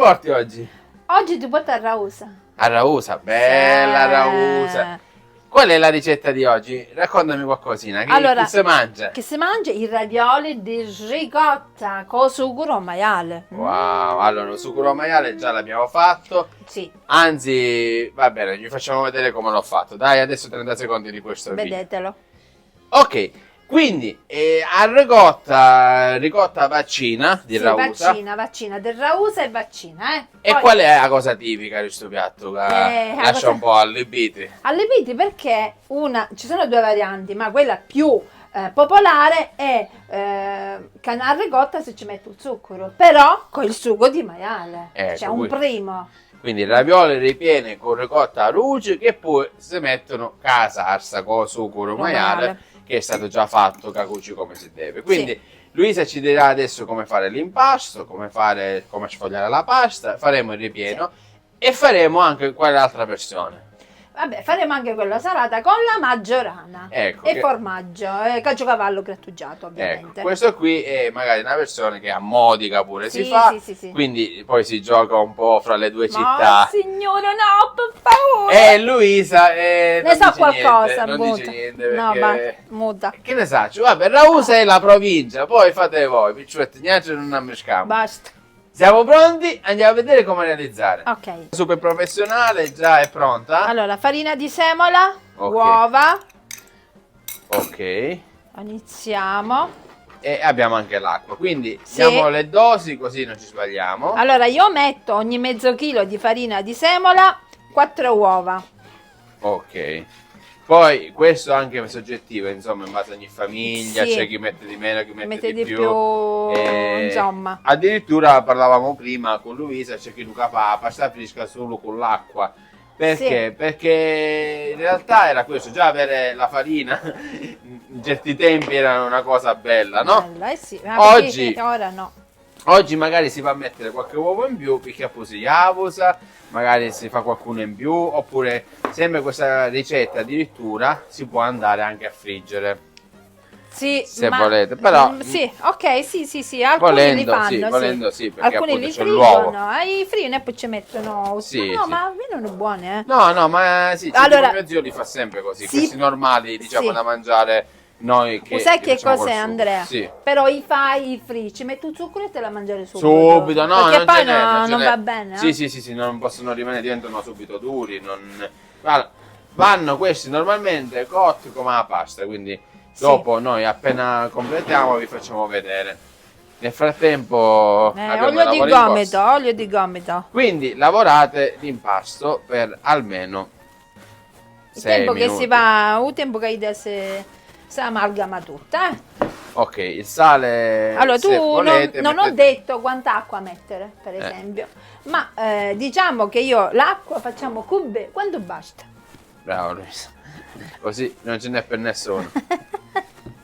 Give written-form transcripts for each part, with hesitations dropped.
porti oggi? Oggi ti porto a Ragusa. A Ragusa, bella Ragusa. Qual è la ricetta di oggi? Raccontami qualcosina. Che si mangia? Che si mangia i ravioli di ricotta con succo maiale. Wow, allora il succo maiale già l'abbiamo fatto. Sì. Anzi, va bene, vi facciamo vedere come l'ho fatto. Dai, adesso 30 secondi di questo video. Vedetelo. Ok, quindi ricotta vaccina di Ragusa. Vaccina del Ragusa e vaccina, E Poi, qual è la cosa tipica di questo piatto? Lascia un po' allibiti. allibiti perché ci sono due varianti, ma quella più popolare è canna ricotta se ci metto il zucchero, però con il sugo di maiale. Ecco, C'è un primo. Quindi ravioli ripiene con ricotta ruce che poi si mettono casarsa con zucchero maiale che è stato già fatto cacucci come si deve. Quindi Luisa ci dirà adesso come fare l'impasto, come sfogliare la pasta, faremo il ripieno e faremo anche quell'altra versione. Vabbè, faremo anche quella salata con la maggiorana e formaggio, caciocavallo grattugiato ovviamente. Ecco, questo qui è magari una versione che a modica pure si fa, quindi poi si gioca un po' fra le due città. Signore, no, per favore! E Luisa ne sa qualcosa, non dice niente perché... No, ma muta. Che ne sa? Vabbè, Ragusa è la provincia, poi fate voi, piccioletti, niente non ammescamo. Basta. Siamo pronti? Andiamo a vedere come realizzare. Ok. Super professionale, già è pronta? Allora, farina di semola, uova. Ok. Iniziamo. E abbiamo anche l'acqua, quindi diamo le dosi così non ci sbagliamo. Allora, io metto ogni mezzo chilo di farina di semola 4 uova. Ok. Poi questo anche è soggettivo, insomma, in base a ogni famiglia, c'è chi mette di meno, chi mette di più. Insomma. Addirittura parlavamo prima con Luisa, c'è chi Luca fa pasta fresca solo con l'acqua. Perché? Perché in realtà era questo, già avere la farina in certi tempi era una cosa bella, no? Bella, sì. Oggi, ora no. Oggi magari si va a mettere qualche uovo in più, perché poi si avosa, magari si fa qualcuno in più, oppure sempre questa ricetta addirittura si può andare anche a friggere. Sì, se volete, però sì, ok, sì, alcuni li fanno, volendo sì, perché alcuni li c'è l'uovo. I friggono e poi ci mettono ma vengono buone, No, ma sì, allora, mio zio li fa sempre così, questi normali, diciamo, da mangiare noi che sai che facciamo cos'è, Andrea? Però i free, ci metti il zucchero e te la mangiare subito, no, perché poi non va bene. Sì, non possono rimanere, diventano subito duri, vanno questi normalmente cotti come la pasta, quindi dopo noi appena completiamo vi facciamo vedere. Nel frattempo olio di gomito. Quindi lavorate l'impasto per almeno 6 minuti. Che si va, il tempo che si amalgama tutta. Ok, il sale. Allora tu non ho detto quanta acqua mettere, per esempio, ma diciamo che io l'acqua facciamo quanto basta. Bravo Luisa, così non ce n'è per nessuno.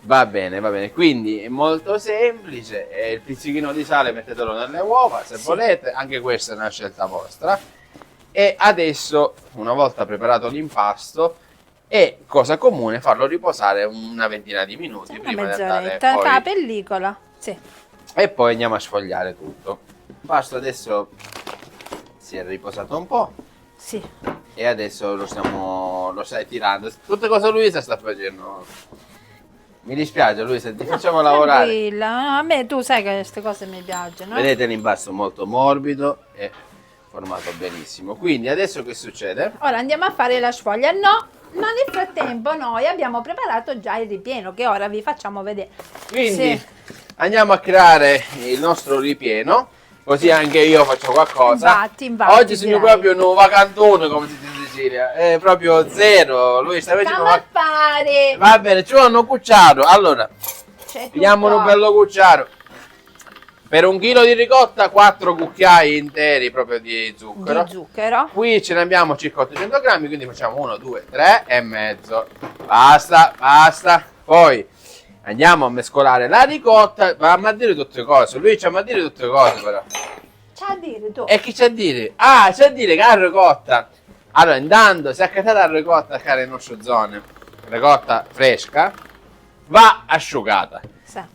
Va bene, quindi è molto semplice, il pizzichino di sale mettetelo nelle uova se volete, anche questa è una scelta vostra. E adesso, una volta preparato l'impasto, è cosa comune farlo riposare una ventina di minuti prima di andare poi... la pellicola, e poi andiamo a sfogliare tutto. L'impasto adesso si è riposato un po'. E adesso lo stai tirando. Tutte cose Luisa sta facendo. Mi dispiace Luisa, ti facciamo lavorare. No, a me tu sai che queste cose mi piacciono. Vedete l'impasto molto morbido e formato benissimo. Quindi adesso che succede? Ora andiamo a fare la sfoglia. No, ma nel frattempo noi abbiamo preparato già il ripieno che ora vi facciamo vedere. Quindi andiamo a creare il nostro ripieno, così anche io faccio qualcosa. Infatti, oggi sono proprio un vacantone, come si dice in Sicilia, è proprio zero. Lui sta facendo fare. Va bene, ci vuole un cucciaro. Allora, vediamo un bello cucciaro. Per 1 chilo di ricotta 4 cucchiai interi proprio di zucchero. Qui ce ne abbiamo circa 800 grammi, quindi facciamo 1, 2, 3 e mezzo. Basta. Poi andiamo a mescolare la ricotta. Ma a dire tutte cose. Lui c'ha a dire tutte cose però. C'ha a dire tu. E chi c'ha a dire? Ah, c'ha a dire che la ricotta. Allora, intanto si è accattata la ricotta, cara in nostre zone, ricotta fresca, va asciugata.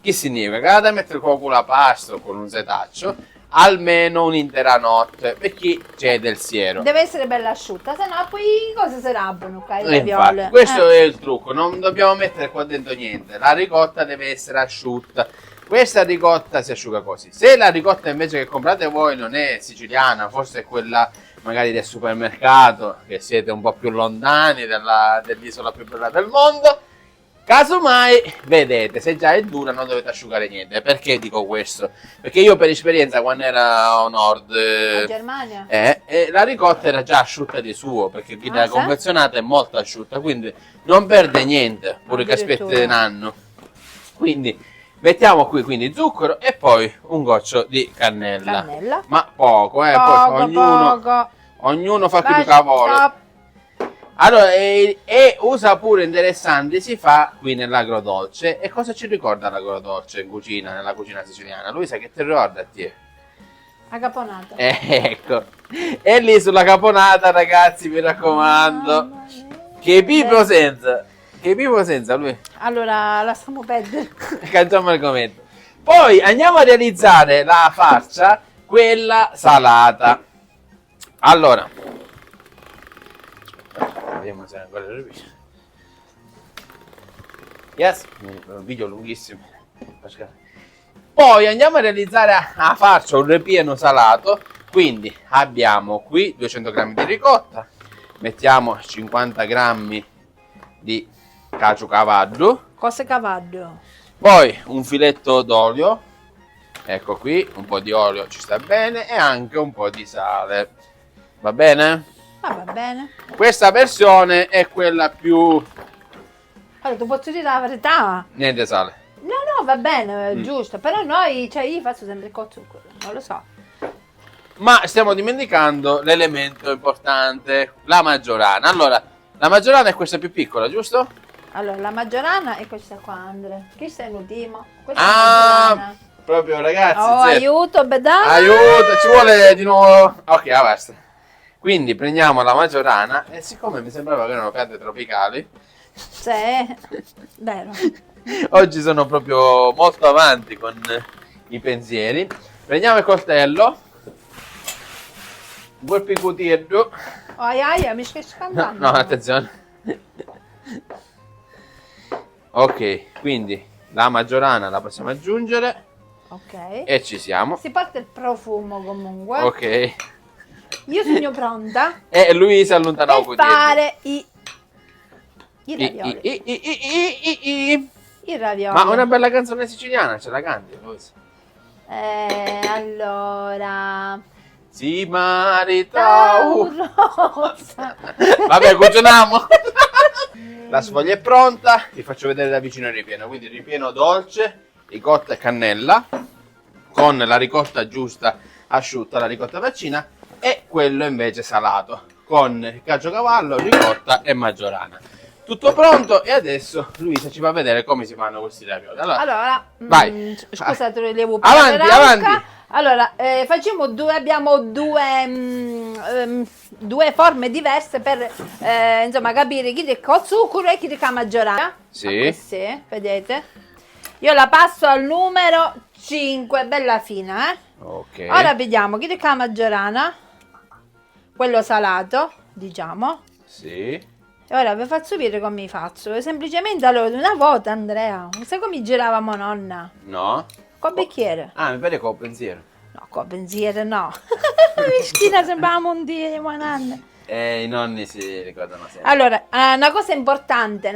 Che significa? Che la mettere con la pasta o con un setaccio, almeno un'intera notte, per chi c'è del siero. Deve essere bella asciutta, se no poi cosa si rabbano, Infatti, questo è il trucco, non dobbiamo mettere qua dentro niente, la ricotta deve essere asciutta. Questa ricotta si asciuga così. Se la ricotta invece che comprate voi non è siciliana, forse è quella magari del supermercato, che siete un po' più lontani dell'isola più bella del mondo, casomai, vedete, se già è dura non dovete asciugare niente. Perché dico questo? Perché io per esperienza quando ero a nord, in Germania, la ricotta era già asciutta di suo, perché chi l'ha sì? confezionata è molto asciutta, quindi non perde niente, pure che aspetti un anno. Quindi mettiamo qui quindi zucchero e poi un goccio di cannella. Ma poco, poi ognuno fa più di cavolo. Allora, e usa pure interessante, si fa qui nell'agrodolce. E cosa ci ricorda l'agrodolce in cucina, nella cucina siciliana? Luisa, che ti ricorda a te? la caponata. Ecco, e lì sulla caponata, ragazzi, mi raccomando, che pipo senza. Che pipo senza lui. Allora, lasciamo perdere. Cangiamo argomento. Poi andiamo a realizzare la farcia, quella salata. Allora, vediamo se ancora riesce. Yes, un video lunghissimo. Poi andiamo a realizzare la farcia, un ripieno salato. Quindi abbiamo qui 200 grammi di ricotta, mettiamo 50 grammi di caciocavallo. Cosa cavallo? Poi un filetto d'olio, ecco qui, un po' di olio ci sta bene, e anche un po' di sale. Va bene? Va bene. Questa versione è quella più... Allora, tu posso dire la verità? Niente sale. No, va bene, giusto. Però noi, cioè io faccio sempre il zucchero, non lo so. Ma stiamo dimenticando l'elemento importante, la maggiorana. Allora, la maggiorana è questa più piccola, giusto? Allora, la maggiorana è questa qua, Andre. Questa è un ultimo. Questa è la maggiorana. Proprio ragazzi. Aiuto, bedana. Aiuto, ci vuole di nuovo. Ok, basta. Quindi prendiamo la maggiorana e siccome mi sembrava che erano piante tropicali. Sì, vero. Oggi sono proprio molto avanti con i pensieri. Prendiamo il coltello. Un bel picottiello. Mi stai scandando. No, attenzione. Ok, quindi la maggiorana la possiamo aggiungere. Ok. E ci siamo. Si parte il profumo comunque. Ok. Io sono pronta. E lui si allontana un po' per fare i ravioli. I ravioli. Ma una bella canzone siciliana, ce la canti? Allora... Si marita rosa. Vabbè, cuciniamo. La sfoglia è pronta. Vi faccio vedere da vicino il ripieno. Quindi il ripieno dolce, ricotta e cannella, con la ricotta giusta asciutta, la ricotta vaccina, e quello invece salato, con il caciocavallo, ricotta e maggiorana. Tutto pronto, e adesso Luisa ci fa vedere come si fanno questi ravioli. Allora vai. Scusate, lo devo avanti. Allora, facciamo abbiamo due forme diverse per insomma capire chi con zucchero e chi di maggiorana. Sì. Sì, vedete? Io la passo al numero 5, bella fina, Ok. Ora vediamo chi di maggiorana, quello salato, diciamo. Sì. E ora vi faccio vedere come faccio. Semplicemente, allora, una volta, Andrea, sai come giravamo nonna? No. Col bicchiere. Mi pare col pensiero. No, col pensiero no. Mischina, sembravamo un dio, ma nonna. I nonni si ricordano sempre. Allora, una cosa importante,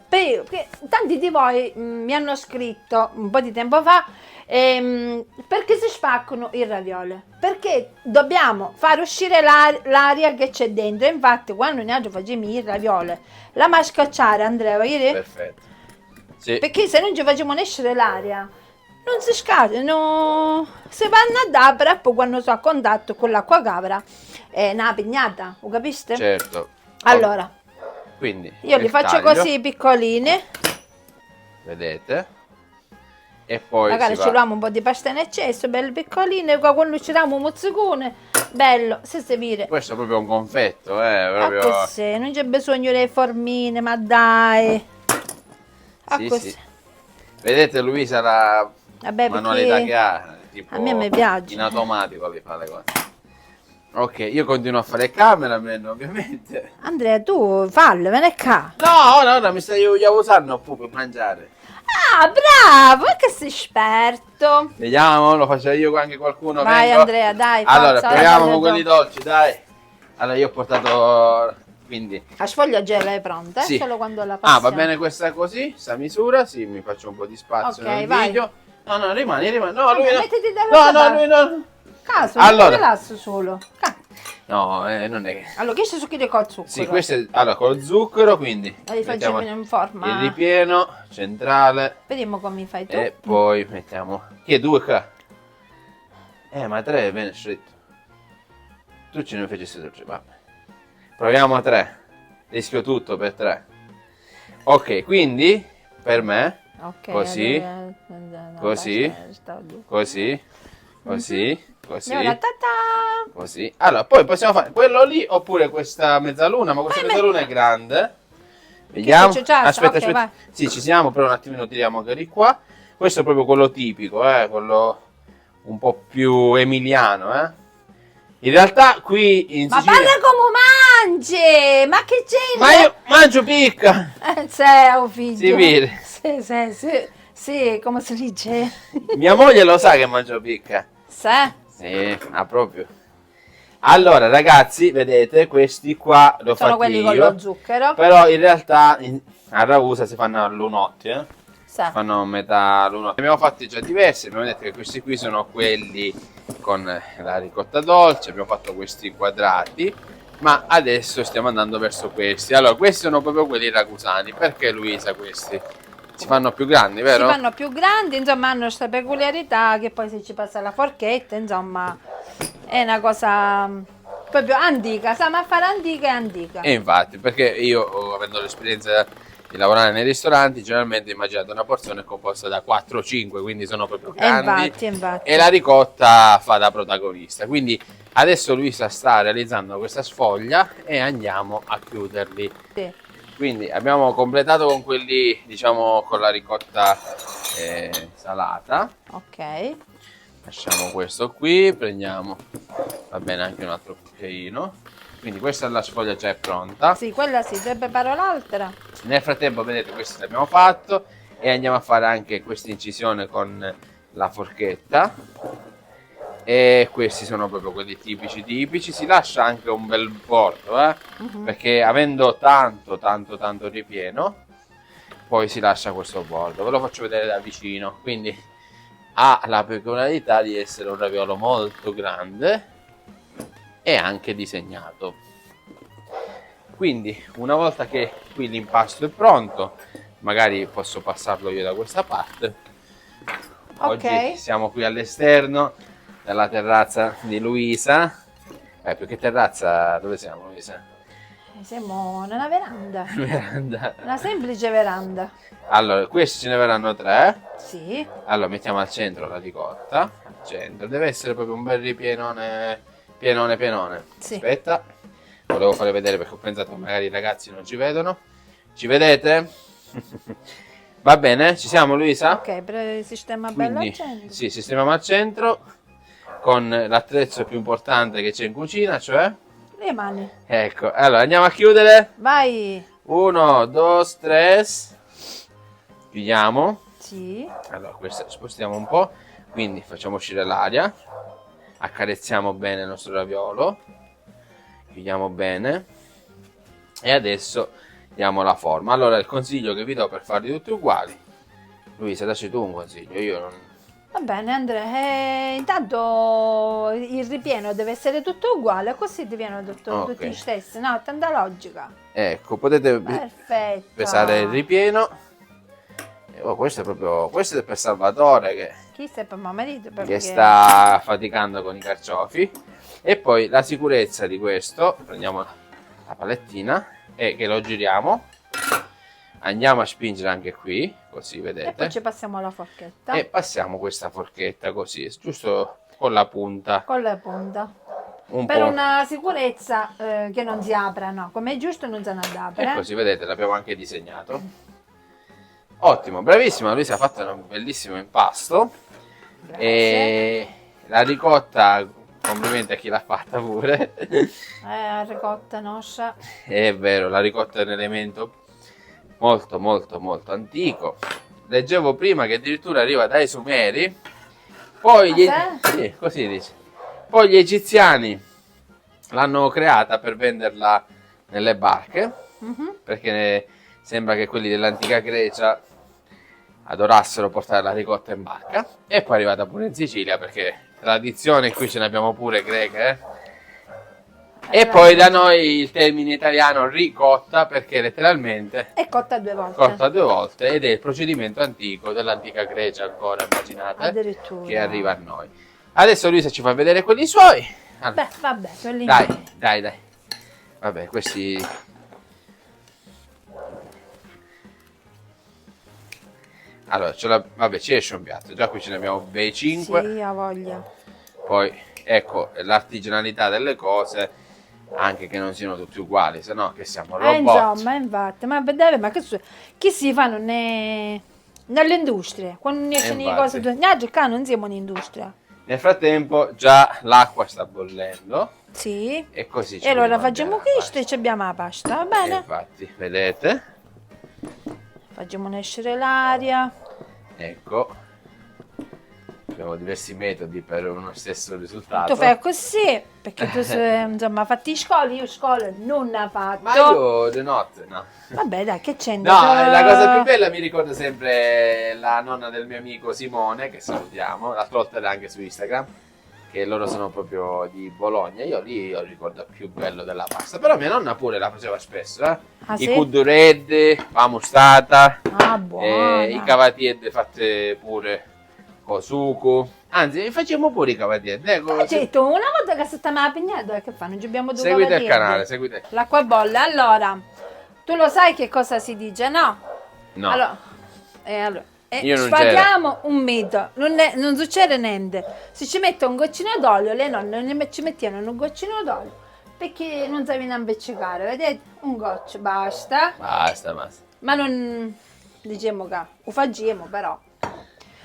perché tanti di voi mi hanno scritto un po' di tempo fa, perché si spaccano i ravioli? Perché dobbiamo far uscire l'aria che c'è dentro. Infatti, quando noi facciamo i ravioli, la mascacciare, Andrea, vai dire? Perfetto. Sì. Perché se non ci facciamo uscire l'aria, non si scade, no. Se vanno a dabra, poi quando sono a contatto con l'acqua capra, è una pignata, lo capisci? Certo. Allora, quindi io li faccio così piccolini. Vedete? E poi magari ci diamo un po' di pasta in eccesso, bello piccoline, quando ci diamo un mozzicone, bello, se si vede. Questo è proprio un confetto, proprio... così, non c'è bisogno delle formine, ma dai. Sì, sì. Vedete Luisa la manualità che ha? tipo a me mi piace. in automatico li fa le cose. Ok, io continuo a fare cameraman ovviamente. Andrea, tu fallo, vieni qua. No, ora mi stai usando per mangiare. Ah, bravo, che sei esperto. Vediamo, lo faccio io anche qualcuno. Vai vengo. Andrea, dai, Allora, forza, proviamo ora con quelli taglio dolci, dai. Allora, io ho portato, quindi... La sfoglia gela è pronta, Sì. solo quando la passiamo. Ah, va bene questa così, sta misura, sì, mi faccio un po' di spazio Ok, nel vai. video. No, rimani. No, Vabbè, lui no. mettiti dall'altra No, parte. lui no. Caso, Allora. non rilasso solo. No, non è che... Allora, questo succhino col zucchero. Sì, questo è... Allora, con lo zucchero, quindi... Li facciamo in forma. il ripieno centrale. Vediamo come fai tu. E poi mettiamo... Chi è 2 qua? Ma 3 è bene stretto. Tu ce ne facessi 3, vabbè. Proviamo a 3. Rischio tutto per 3. Ok, quindi per me Ok. così, allora, così, così, così, così, E ora ta-ta! così. Allora, poi possiamo fare quello lì oppure questa mezzaluna, ma questa Poi mezzaluna è grande. Vediamo. c'è già? Aspetta, Ok, aspetta. vai. Sì, ci siamo, però un attimino tiriamo anche di qua. Questo è proprio quello tipico, quello un po' più emiliano, In realtà qui in Ma Sicilia... parla come mangi! Ma che c'è? Ma io mangio picca! Sei un figlio. Si vede. Sì, come si dice? Mia moglie lo sa che mangio picca. Sì. Sì, proprio. Allora, ragazzi, vedete, questi qua lo Sono faccio quelli io. con lo zucchero. Però in realtà a Ragusa si fanno all'unotti, Sì. Fanno metà all'unotti. Abbiamo fatti già diversi, abbiamo detto che questi qui sono quelli con la ricotta dolce, abbiamo fatto questi quadrati, ma adesso stiamo andando verso questi. Allora, questi sono proprio quelli ragusani. Perché, Luisa, questi? Si fanno più grandi, vero? Si fanno più grandi, insomma, hanno questa peculiarità che poi se ci passa la forchetta, insomma, è una cosa proprio antica, stiamo a fare antica e antica. E infatti, perché io, avendo l'esperienza di lavorare nei ristoranti, generalmente immaginate una porzione composta da 4-5, quindi sono proprio grandi. Infatti. E la ricotta fa da protagonista. Quindi adesso Luisa sta realizzando questa sfoglia e andiamo a chiuderli. Sì. Quindi abbiamo completato con quelli, diciamo, con la ricotta salata. Ok. Lasciamo questo qui, prendiamo, va bene, anche un altro cucchiaino. Quindi questa è la sfoglia, già è pronta. Sì, quella sì, te preparo l'altra. Nel frattempo, vedete, questo l'abbiamo fatto e andiamo a fare anche questa incisione con la forchetta. E questi sono proprio quelli tipici. Si lascia anche un bel bordo, perché avendo tanto ripieno, poi si lascia questo bordo. Ve lo faccio vedere da vicino. Quindi ha la peculiarità di essere un raviolo molto grande e anche disegnato. Quindi una volta che qui l'impasto è pronto, magari posso passarlo io da questa parte. Oggi siamo qui all'esterno della terrazza di Luisa. Più che terrazza, dove siamo, Luisa? Siamo nella veranda. Veranda. Una semplice veranda. Allora, questi ce ne verranno 3. Sì. Allora, mettiamo al centro la ricotta. Al centro. Deve essere proprio un bel ripienone. Pienone. Sì. Aspetta. Volevo fare vedere perché ho pensato che magari i ragazzi non ci vedono. Ci vedete? Va bene? Ci siamo, Luisa? Ok, sistema bello al centro. Sì, sistemiamo al centro con l'attrezzo più importante che c'è in cucina, cioè? Le mani. Ecco, allora andiamo a chiudere. Vai. 1, 2, 3. Chiudiamo. Sì. Allora, questo spostiamo un po', quindi facciamo uscire l'aria, accarezziamo bene il nostro raviolo, chiudiamo bene e adesso diamo la forma. Allora, il consiglio che vi do per farli tutti uguali, Luisa, dacci tu un consiglio, io non... Va bene Andrea, intanto il ripieno deve essere tutto uguale, così diviene tutti gli stessi, no? Tanta logica. Ecco, potete Perfetto. pesare il ripieno. Questo è proprio, questo è per Salvatore Chi sei per mio marito? che sta faticando con i carciofi. E poi la sicurezza di questo, prendiamo la palettina e che lo giriamo, andiamo a spingere anche qui, così vedete. E poi ci passiamo la forchetta. E passiamo questa forchetta così, giusto con la punta. Con la punta. Un per po'. una sicurezza che non si apra, no? Come è giusto non se ne apre. E così vedete, l'abbiamo anche disegnato. Ottimo, bravissima, Luisa ha fatto un bellissimo impasto. Grazie. E la ricotta, complimenti a chi l'ha fatta pure. La ricotta nostra. È vero, la ricotta è un elemento molto molto molto antico. Leggevo prima che addirittura arriva dai Sumeri, poi sì, così dice. Poi gli egiziani l'hanno creata per venderla nelle barche, perché sembra che quelli dell'antica Grecia adorassero portare la ricotta in barca, e poi è arrivata pure in Sicilia, perché tradizione qui ce ne abbiamo pure greche, E poi da noi il termine italiano ricotta, perché letteralmente è cotta 2 volte. Cotta 2 volte, ed è il procedimento antico dell'antica Grecia, ancora immaginate, Addirittura. che arriva a noi. Adesso Luisa ci fa vedere quelli suoi. Allora, beh, vabbè, quelli dai. Vabbè, questi... Allora, vabbè, ci esce un piatto. Già qui ce ne abbiamo bei 5. Sì, ha voglia. Poi, ecco, l'artigianalità delle cose, anche che non siano tutti uguali, se no che siamo robot. Insomma, infatti, ma vedete, ma che si fanno nelle industrie? Quando escono le cose, qua non siamo in industria. Nel frattempo già l'acqua sta bollendo. Sì. E così e allora facciamo questo e ci abbiamo la pasta, va bene? Infatti, vedete? Facciamo nascere l'aria. Ecco. Abbiamo diversi metodi per uno stesso risultato. Tu fai così, perché tu insomma fatti scuola, io scuola non ne ho fatto. Ma io di notte no. Vabbè dai, che c'è? No, la cosa più bella mi ricorda sempre la nonna del mio amico Simone, che salutiamo, l'altra volta era anche su Instagram, che loro sono proprio di Bologna. Io lì ho il ricordo più bello della pasta, però mia nonna pure la faceva spesso, Ah, I sì? cudduredde, la mustata, buona. I cavatiedde fatte pure con sugo. Anzi, facciamo pure i cavatiedde. Certo, una volta che stiamo a pignata, che fanno? Ci abbiamo due Seguite il cavatiedde. canale, seguite. L'acqua bolle. Allora, tu lo sai che cosa si dice, no? No. Allora, Io non sfatiamo un mito, non succede niente. Se ci mette un goccino d'olio, le nonne non ci mettevano un goccino d'olio perché non sapevano imbeccicare, vedete? Un goccio, basta. Basta. Ma non diciamo che lo facciamo però.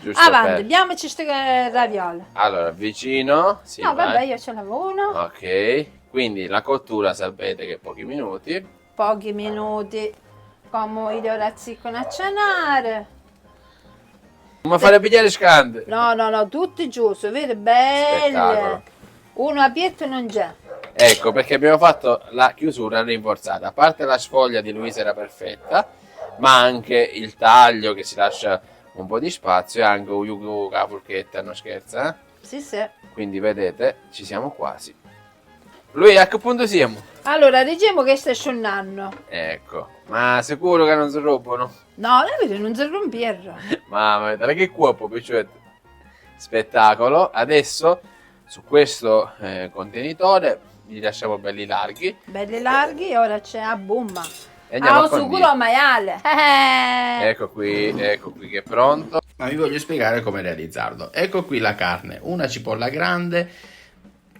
Giusto. Avanti, abbiamoci queste raviole. Allora, vicino. Sì, no, vabbè, vai. io ce l'avevo uno. Ok, quindi la cottura sapete che pochi minuti. Pochi minuti, come i razziccano a cenare. Non mi fare pigliare scande. No, tutti giusto, vedi? Belle. Spettacolo. Uno aperto non c'è. Ecco, perché abbiamo fatto la chiusura rinforzata. A parte la sfoglia di Luisa era perfetta, ma anche il taglio che si lascia un po' di spazio, e anche la forchetta, non scherza, Sì. Quindi vedete, ci siamo quasi. Lui a che punto siamo? Allora, diciamo che sta scennando. Ecco, ma sicuro che non si rompono? No, la vedo, non si rompierà. Mamma mia, che cuopo, piccioletto. Spettacolo. Adesso, su questo contenitore, li lasciamo belli larghi. Belli larghi, ora c'è a bomba. E andiamo a su culo a maiale. Ecco qui che è pronto. Ma vi voglio spiegare come realizzarlo. Ecco qui la carne, una cipolla grande,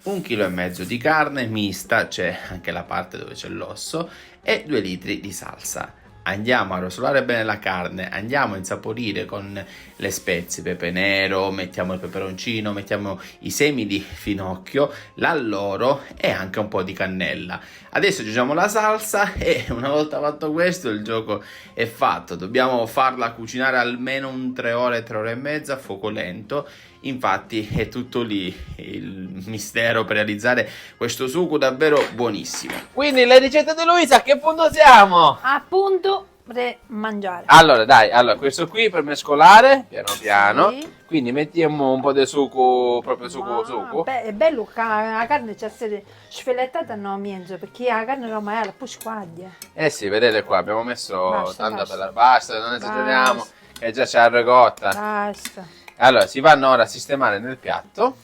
1,5 kg di carne mista, c'è anche la parte dove c'è l'osso, e 2 litri di salsa. Andiamo a rosolare bene la carne, andiamo a insaporire con le spezie, pepe nero, mettiamo il peperoncino, mettiamo i semi di finocchio, l'alloro e anche un po' di cannella. Adesso aggiungiamo la salsa e una volta fatto questo il gioco è fatto. Dobbiamo farla cucinare almeno 3 ore, 3 ore e mezza a fuoco lento. Infatti è tutto lì il mistero per realizzare questo sugo davvero buonissimo. Quindi le ricette di Luisa, a che punto siamo? A punto per mangiare. Allora dai, questo qui per mescolare piano piano. Sì. Quindi mettiamo un po' di sugo, proprio sugo. È bello che la carne ci essere sfilettata no mienzo, perché la carne non maiale poi squaglia. Sì, vedete qua, abbiamo messo tanta basta. bella pasta, non esageriamo, che già c'è la ricotta. Basta. Allora, si vanno ora a sistemare nel piatto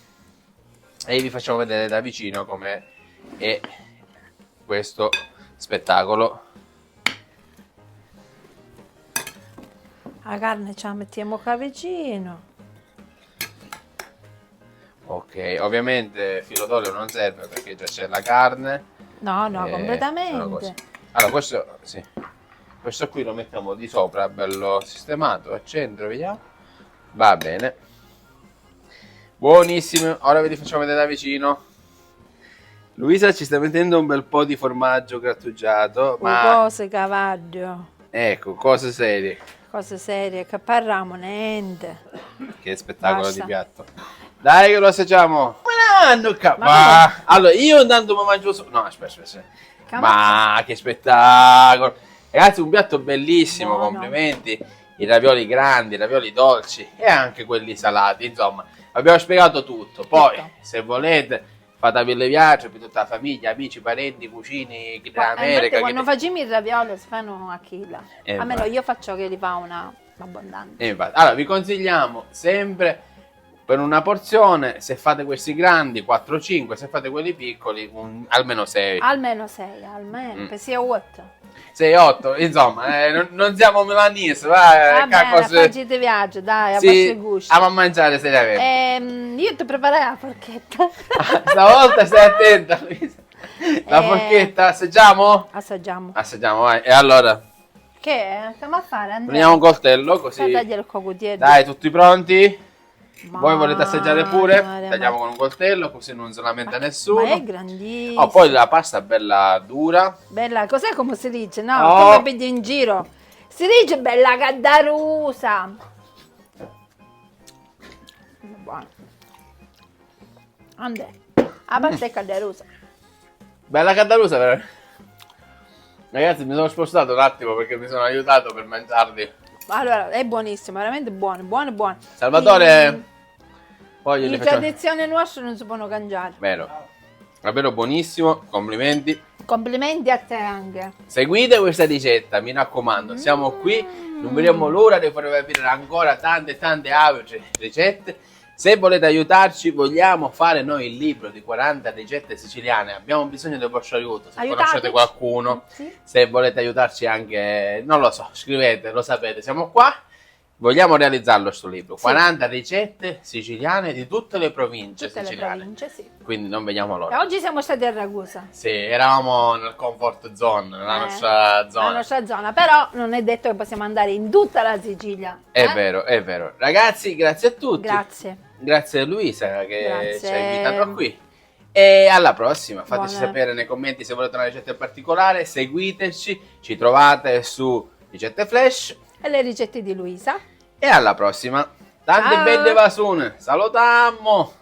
e vi facciamo vedere da vicino com'è questo spettacolo. La carne ce la mettiamo qua vicino. Ok, ovviamente filo d'olio non serve perché già c'è la carne. No, sono completamente. così. Allora, questo qui lo mettiamo di sopra, bello sistemato, al centro, vediamo. Va bene. Buonissimo, ora vi facciamo vedere da vicino. Luisa ci sta mettendo un bel po' di formaggio grattugiato, ma cose cavaglio. Ecco, cose serie. Cose serie, che parliamo niente. Che spettacolo Basta. di piatto. Dai che lo assaggiamo. Allora, io intanto mi mangio no, aspetta. Ma che spettacolo. Ragazzi, un piatto bellissimo, Buono. complimenti. I ravioli grandi, i ravioli dolci e anche quelli salati, insomma, abbiamo spiegato tutto. Poi, Tutto. se volete, fatevi le viaggi per tutta la famiglia, amici, parenti, cugini dell'America. Quando facciamo i ravioli si fanno a chila. Almeno vai. io faccio che li fa una abbondante. Infatti. Allora, vi consigliamo sempre per una porzione, se fate questi grandi, 4-5, se fate quelli piccoli, almeno 6. Almeno 6, almeno, che sia 8. 6-8, insomma, non siamo milanese, va, Facci di viaggio, dai, a vostri gusti. Andiamo a mangiare seriamente. Io ti preparai la forchetta. Stavolta stai attenta, Luisa. La forchetta, assaggiamo? Assaggiamo. Assaggiamo, vai. E allora? Che è? Stiamo a fare, Andrea? Prendiamo un coltello, così. Tagliare il cocutiello. Dai, tutti pronti? Ma- Voi volete assaggiare pure? ma- Tagliamo con un coltello, così non si lamenta nessuno. Ma è grandissimo. Oh, poi la pasta è bella dura. Bella, cos'è come si dice? No, Oh. come vedi in giro. Si dice bella caddarusa. Buono. Andè. A parte caddarusa. Bella caddarusa, però. Ragazzi, mi sono spostato un attimo perché mi sono aiutato per mangiarli. Allora, è buonissimo, veramente buono, buono, buono. Salvatore, poi Le glieli facciamo. tradizioni nostre non si possono cambiare. Vero. Davvero buonissimo, complimenti. Complimenti a te anche. Seguite questa ricetta, mi raccomando. Siamo qui, non vediamo l'ora di farvi vedere ancora tante altre ricette. Se volete aiutarci, vogliamo fare noi il libro di 40 ricette siciliane. Abbiamo bisogno del vostro aiuto. Se Aiutateci. conoscete qualcuno, Sì. se volete aiutarci anche, non lo so, scrivete, lo sapete, siamo qua. Vogliamo realizzarlo sto libro. Sì. 40 ricette siciliane di tutte le province Tutte le siciliane. province, sì. Quindi non vediamo E l'ora. oggi siamo stati a Ragusa. Sì, eravamo nel comfort zone, nella nostra zona. La nostra zona, però non è detto che possiamo andare in tutta la Sicilia. È vero, è vero. Ragazzi, grazie a tutti. Grazie. Grazie a Luisa che Grazie. ci ha invitato qui. E alla prossima. Fateci Buona. sapere nei commenti se volete una ricetta in particolare. Seguiteci, ci trovate su Ricette Flash. E le ricette di Luisa. E alla prossima. Tante Ciao. belle vasune. Salutiamo.